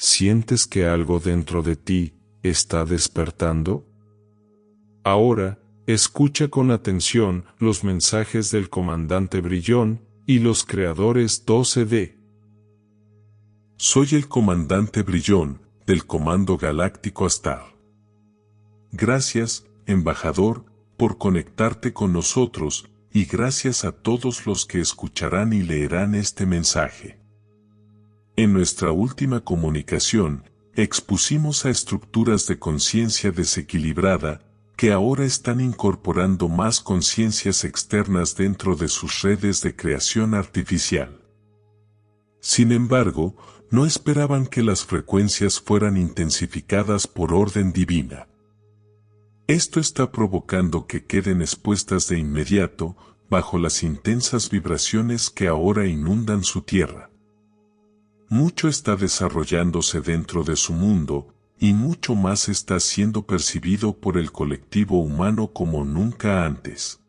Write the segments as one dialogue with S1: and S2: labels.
S1: ¿Sientes que algo dentro de ti está despertando? Ahora, escucha con atención los mensajes del comandante Brillón y los creadores 12D.
S2: Soy el comandante Brillón, del Comando Galáctico Astar. Gracias, embajador, por conectarte con nosotros, y gracias a todos los que escucharán y leerán este mensaje. En nuestra última comunicación, expusimos a estructuras de conciencia desequilibrada, que ahora están incorporando más conciencias externas dentro de sus redes de creación artificial. Sin embargo, no esperaban que las frecuencias fueran intensificadas por orden divina. Esto está provocando que queden expuestas de inmediato, bajo las intensas vibraciones que ahora inundan su tierra. Mucho está desarrollándose dentro de su mundo, y mucho más está siendo percibido por el colectivo humano como nunca antes.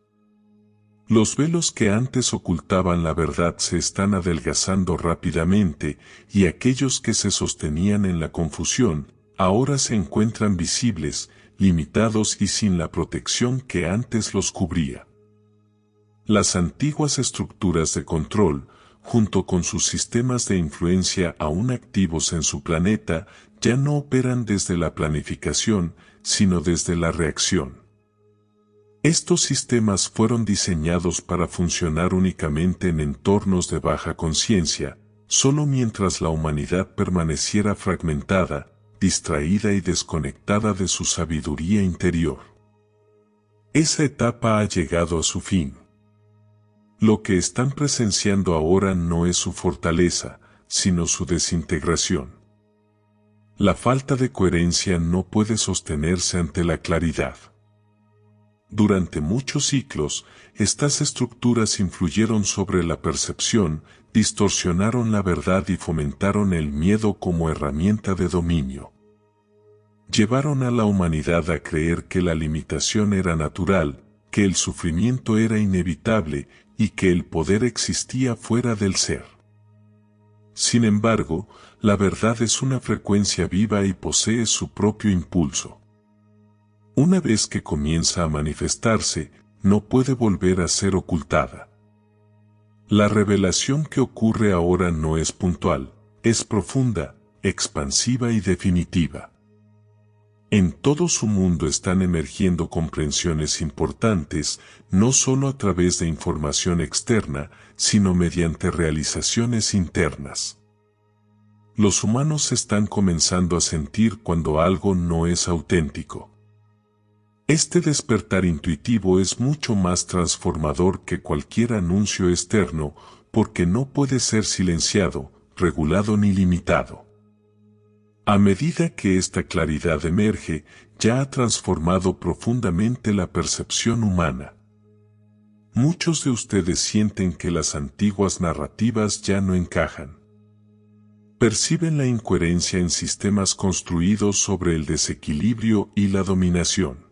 S2: Los velos que antes ocultaban la verdad se están adelgazando rápidamente, y aquellos que se sostenían en la confusión, ahora se encuentran visibles, limitados y sin la protección que antes los cubría. Las antiguas estructuras de control, junto con sus sistemas de influencia aún activos en su planeta, ya no operan desde la planificación, sino desde la reacción. Estos sistemas fueron diseñados para funcionar únicamente en entornos de baja conciencia, solo mientras la humanidad permaneciera fragmentada, distraída y desconectada de su sabiduría interior. Esa etapa ha llegado a su fin. Lo que están presenciando ahora no es su fortaleza, sino su desintegración. La falta de coherencia no puede sostenerse ante la claridad. Durante muchos ciclos, estas estructuras influyeron sobre la percepción, distorsionaron la verdad y fomentaron el miedo como herramienta de dominio. Llevaron a la humanidad a creer que la limitación era natural, que el sufrimiento era inevitable y que el poder existía fuera del ser. Sin embargo, la verdad es una frecuencia viva y posee su propio impulso. Una vez que comienza a manifestarse, no puede volver a ser ocultada. La revelación que ocurre ahora no es puntual, es profunda, expansiva y definitiva. En todo su mundo están emergiendo comprensiones importantes, no solo a través de información externa, sino mediante realizaciones internas. Los humanos están comenzando a sentir cuando algo no es auténtico. Este despertar intuitivo es mucho más transformador que cualquier anuncio externo, porque no puede ser silenciado, regulado ni limitado. A medida que esta claridad emerge, ya ha transformado profundamente la percepción humana. Muchos de ustedes sienten que las antiguas narrativas ya no encajan. Perciben la incoherencia en sistemas construidos sobre el desequilibrio y la dominación.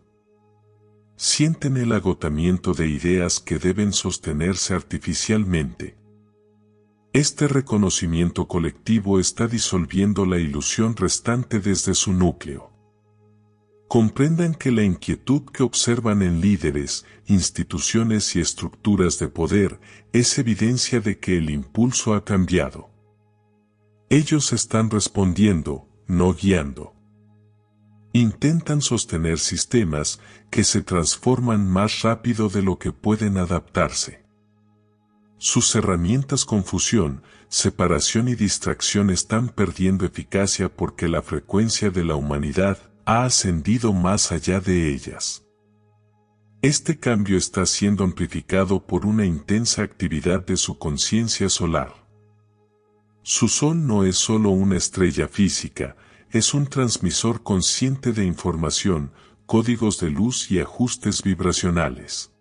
S2: Sienten el agotamiento de ideas que deben sostenerse artificialmente. Este reconocimiento colectivo está disolviendo la ilusión restante desde su núcleo. Comprendan que la inquietud que observan en líderes, instituciones y estructuras de poder es evidencia de que el impulso ha cambiado. Ellos están respondiendo, no guiando. Intentan sostener sistemas que se transforman más rápido de lo que pueden adaptarse. Sus herramientas confusión, separación y distracción están perdiendo eficacia porque la frecuencia de la humanidad ha ascendido más allá de ellas. Este cambio está siendo amplificado por una intensa actividad de su conciencia solar. Su sol no es solo una estrella física, es un transmisor consciente de información, códigos de luz y ajustes vibracionales.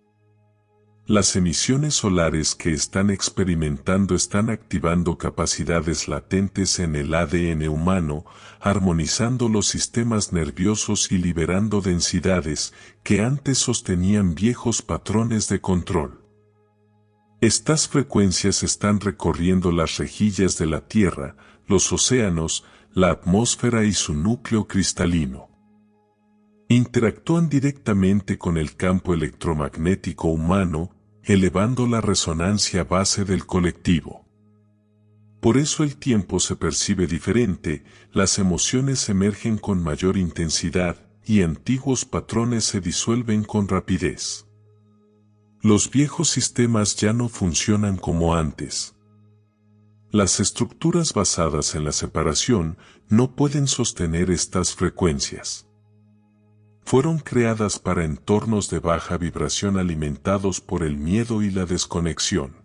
S2: Las emisiones solares que están experimentando están activando capacidades latentes en el ADN humano, armonizando los sistemas nerviosos y liberando densidades que antes sostenían viejos patrones de control. Estas frecuencias están recorriendo las rejillas de la Tierra, los océanos, la atmósfera y su núcleo cristalino. Interactúan directamente con el campo electromagnético humano, elevando la resonancia base del colectivo. Por eso el tiempo se percibe diferente, las emociones emergen con mayor intensidad y antiguos patrones se disuelven con rapidez. Los viejos sistemas ya no funcionan como antes. Las estructuras basadas en la separación no pueden sostener estas frecuencias. Fueron creadas para entornos de baja vibración alimentados por el miedo y la desconexión.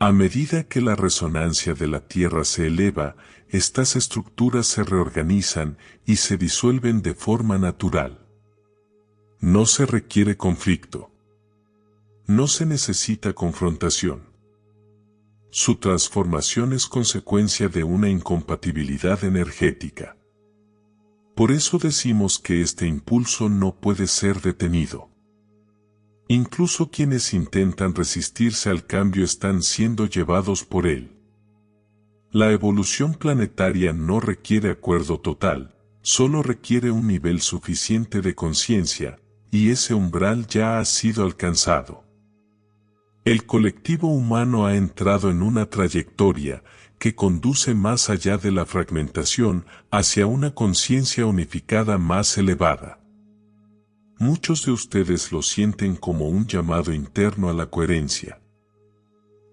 S2: A medida que la resonancia de la Tierra se eleva, estas estructuras se reorganizan y se disuelven de forma natural. No se requiere conflicto. No se necesita confrontación. Su transformación es consecuencia de una incompatibilidad energética. Por eso decimos que este impulso no puede ser detenido. Incluso quienes intentan resistirse al cambio están siendo llevados por él. La evolución planetaria no requiere acuerdo total, solo requiere un nivel suficiente de conciencia, y ese umbral ya ha sido alcanzado. El colectivo humano ha entrado en una trayectoria que conduce más allá de la fragmentación hacia una conciencia unificada más elevada. Muchos de ustedes lo sienten como un llamado interno a la coherencia.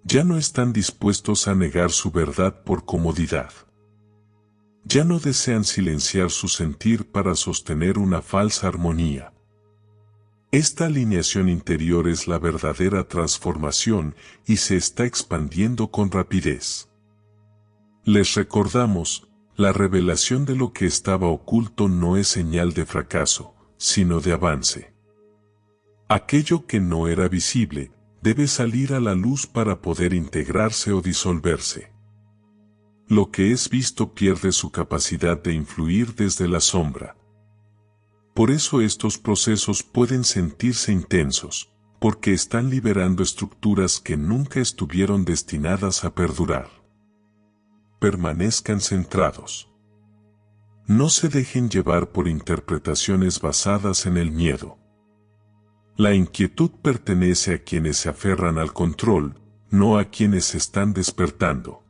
S2: Ya no están dispuestos a negar su verdad por comodidad. Ya no desean silenciar su sentir para sostener una falsa armonía. Esta alineación interior es la verdadera transformación y se está expandiendo con rapidez. Les recordamos, la revelación de lo que estaba oculto no es señal de fracaso, sino de avance. Aquello que no era visible, debe salir a la luz para poder integrarse o disolverse. Lo que es visto pierde su capacidad de influir desde la sombra. Por eso estos procesos pueden sentirse intensos, porque están liberando estructuras que nunca estuvieron destinadas a perdurar. Permanezcan centrados. No se dejen llevar por interpretaciones basadas en el miedo. La inquietud pertenece a quienes se aferran al control, no a quienes están despertando.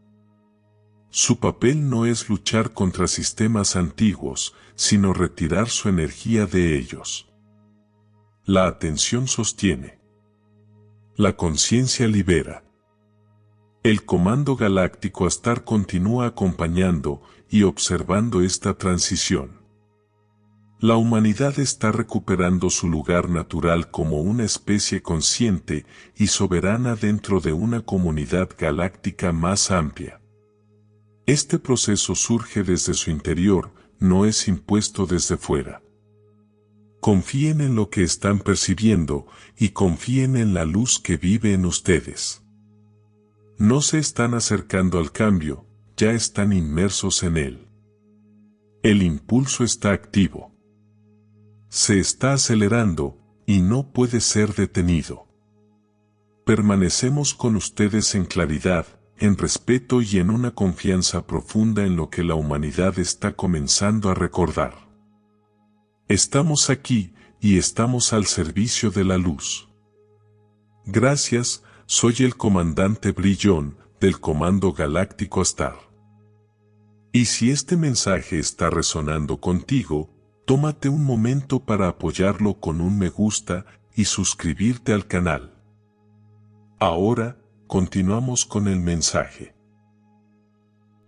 S2: Su papel no es luchar contra sistemas antiguos, sino retirar su energía de ellos. La atención sostiene. La conciencia libera. El Comando Galáctico Astar continúa acompañando y observando esta transición. La humanidad está recuperando su lugar natural como una especie consciente y soberana dentro de una comunidad galáctica más amplia. Este proceso surge desde su interior, no es impuesto desde fuera. Confíen en lo que están percibiendo y confíen en la luz que vive en ustedes. No se están acercando al cambio, ya están inmersos en él. El impulso está activo. Se está acelerando y no puede ser detenido. Permanecemos con ustedes en claridad, en respeto y en una confianza profunda en lo que la humanidad está comenzando a recordar. Estamos aquí y estamos al servicio de la luz. Gracias, soy el comandante Brillón del Comando Galáctico Astar. Y si este mensaje está resonando contigo, tómate un momento para apoyarlo con un me gusta y suscribirte al canal. Ahora, continuamos con el mensaje.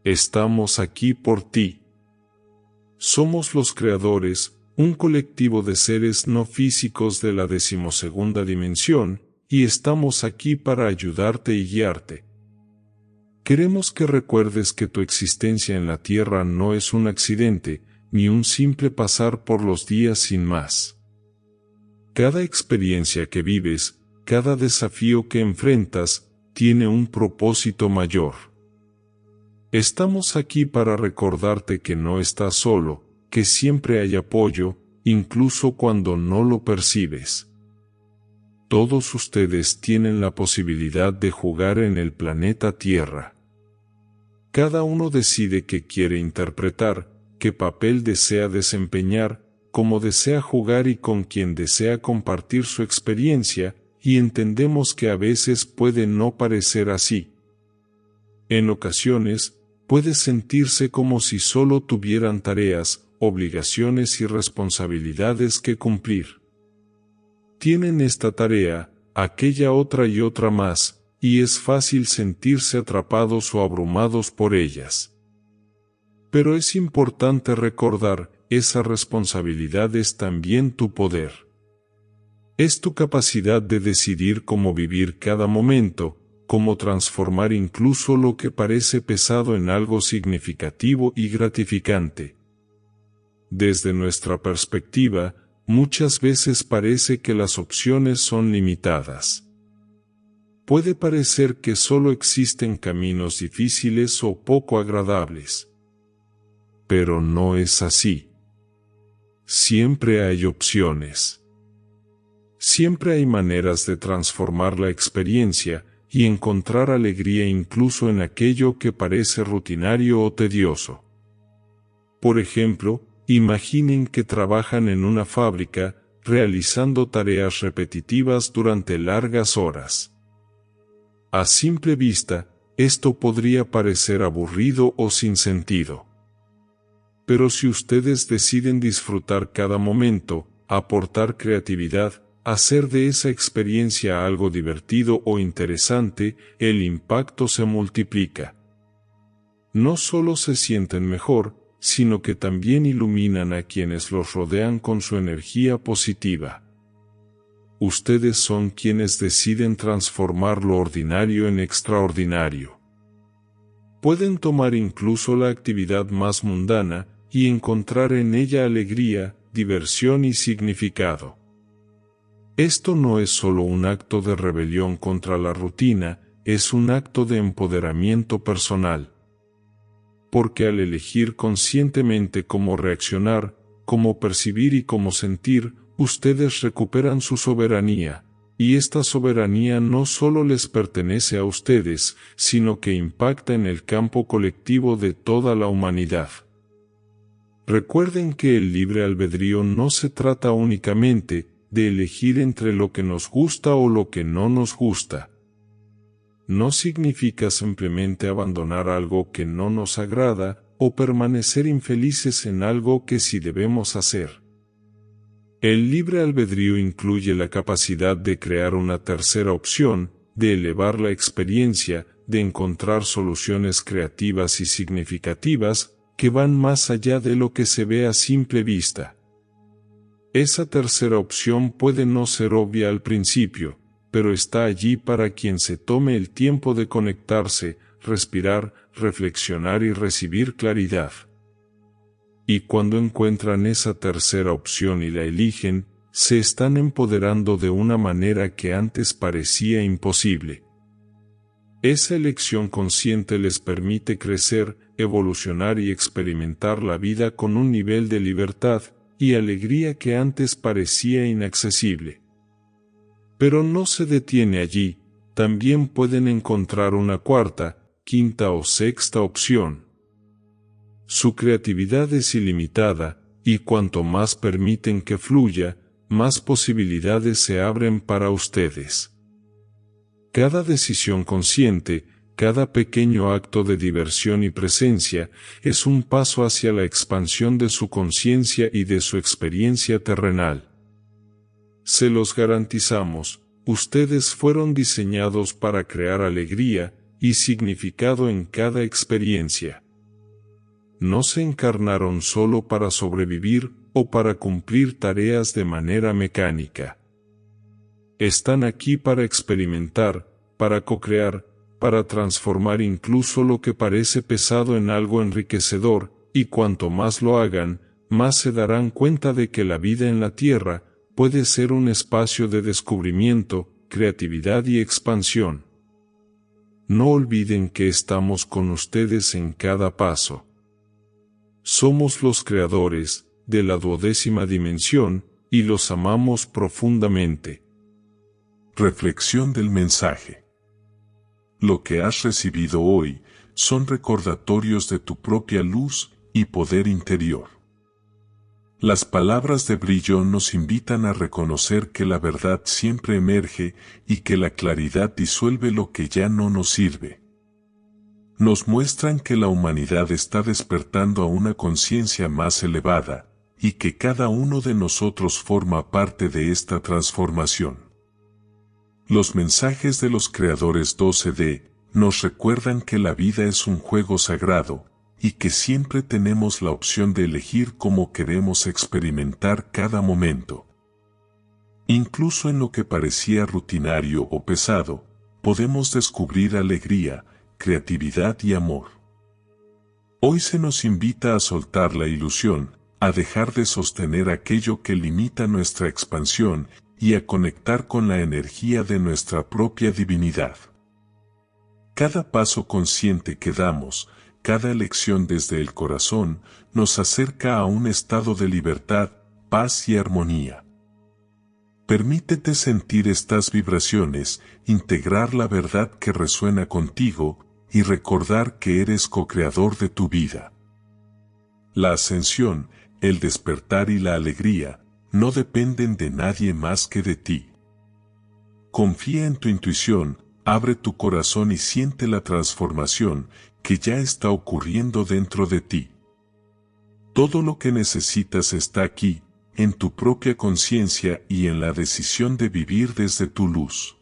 S1: Estamos aquí por ti. Somos los creadores, un colectivo de seres no físicos de la 12ª dimensión, y estamos aquí para ayudarte y guiarte. Queremos que recuerdes que tu existencia en la Tierra no es un accidente, ni un simple pasar por los días sin más. Cada experiencia que vives, cada desafío que enfrentas, tiene un propósito mayor. Estamos aquí para recordarte que no estás solo, que siempre hay apoyo, incluso cuando no lo percibes. Todos ustedes tienen la posibilidad de jugar en el planeta Tierra. Cada uno decide qué quiere interpretar, qué papel desea desempeñar, cómo desea jugar y con quién desea compartir su experiencia, y entendemos que a veces puede no parecer así. En ocasiones, puede sentirse como si solo tuvieran tareas, obligaciones y responsabilidades que cumplir. Tienen esta tarea, aquella otra y otra más, y es fácil sentirse atrapados o abrumados por ellas. Pero es importante recordar, esa responsabilidad es también tu poder. Es tu capacidad de decidir cómo vivir cada momento, cómo transformar incluso lo que parece pesado en algo significativo y gratificante. Desde nuestra perspectiva, muchas veces parece que las opciones son limitadas. Puede parecer que solo existen caminos difíciles o poco agradables. Pero no es así. Siempre hay opciones. Siempre hay maneras de transformar la experiencia y encontrar alegría incluso en aquello que parece rutinario o tedioso. Por ejemplo, imaginen que trabajan en una fábrica, realizando tareas repetitivas durante largas horas. A simple vista, esto podría parecer aburrido o sin sentido. Pero si ustedes deciden disfrutar cada momento, aportar creatividad, hacer de esa experiencia algo divertido o interesante, el impacto se multiplica. No solo se sienten mejor, sino que también iluminan a quienes los rodean con su energía positiva. Ustedes son quienes deciden transformar lo ordinario en extraordinario. Pueden tomar incluso la actividad más mundana y encontrar en ella alegría, diversión y significado. Esto no es solo un acto de rebelión contra la rutina, es un acto de empoderamiento personal. Porque al elegir conscientemente cómo reaccionar, cómo percibir y cómo sentir, ustedes recuperan su soberanía, y esta soberanía no solo les pertenece a ustedes, sino que impacta en el campo colectivo de toda la humanidad. Recuerden que el libre albedrío no se trata únicamente de elegir entre lo que nos gusta o lo que no nos gusta. No significa simplemente abandonar algo que no nos agrada o permanecer infelices en algo que sí debemos hacer. El libre albedrío incluye la capacidad de crear una tercera opción, de elevar la experiencia, de encontrar soluciones creativas y significativas que van más allá de lo que se ve a simple vista. Esa tercera opción puede no ser obvia al principio, pero está allí para quien se tome el tiempo de conectarse, respirar, reflexionar y recibir claridad. Y cuando encuentran esa tercera opción y la eligen, se están empoderando de una manera que antes parecía imposible. Esa elección consciente les permite crecer, evolucionar y experimentar la vida con un nivel de libertad y alegría que antes parecía inaccesible. Pero no se detiene allí, también pueden encontrar una cuarta, quinta o sexta opción. Su creatividad es ilimitada, y cuanto más permiten que fluya, más posibilidades se abren para ustedes. Cada decisión consciente, cada pequeño acto de diversión y presencia, es un paso hacia la expansión de su conciencia y de su experiencia terrenal. Se los garantizamos, ustedes fueron diseñados para crear alegría y significado en cada experiencia. No se encarnaron solo para sobrevivir o para cumplir tareas de manera mecánica. Están aquí para experimentar, para co-crear, para transformar incluso lo que parece pesado en algo enriquecedor, y cuanto más lo hagan, más se darán cuenta de que la vida en la Tierra puede ser un espacio de descubrimiento, creatividad y expansión. No olviden que estamos con ustedes en cada paso. Somos los creadores de la 12ª dimensión y los amamos profundamente.
S2: Reflexión del mensaje. Lo que has recibido hoy son recordatorios de tu propia luz y poder interior. Las palabras de Brillón nos invitan a reconocer que la verdad siempre emerge y que la claridad disuelve lo que ya no nos sirve. Nos muestran que la humanidad está despertando a una conciencia más elevada, y que cada uno de nosotros forma parte de esta transformación. Los mensajes de los creadores 12D nos recuerdan que la vida es un juego sagrado, y que siempre tenemos la opción de elegir cómo queremos experimentar cada momento. Incluso en lo que parecía rutinario o pesado, podemos descubrir alegría, creatividad y amor. Hoy se nos invita a soltar la ilusión, a dejar de sostener aquello que limita nuestra expansión y a conectar con la energía de nuestra propia divinidad. Cada paso consciente que damos, cada elección desde el corazón, nos acerca a un estado de libertad, paz y armonía. Permítete sentir estas vibraciones, integrar la verdad que resuena contigo y recordar que eres co-creador de tu vida. La ascensión, el despertar y la alegría no dependen de nadie más que de ti. Confía en tu intuición, abre tu corazón y siente la transformación que ya está ocurriendo dentro de ti. Todo lo que necesitas está aquí, en tu propia conciencia y en la decisión de vivir desde tu luz.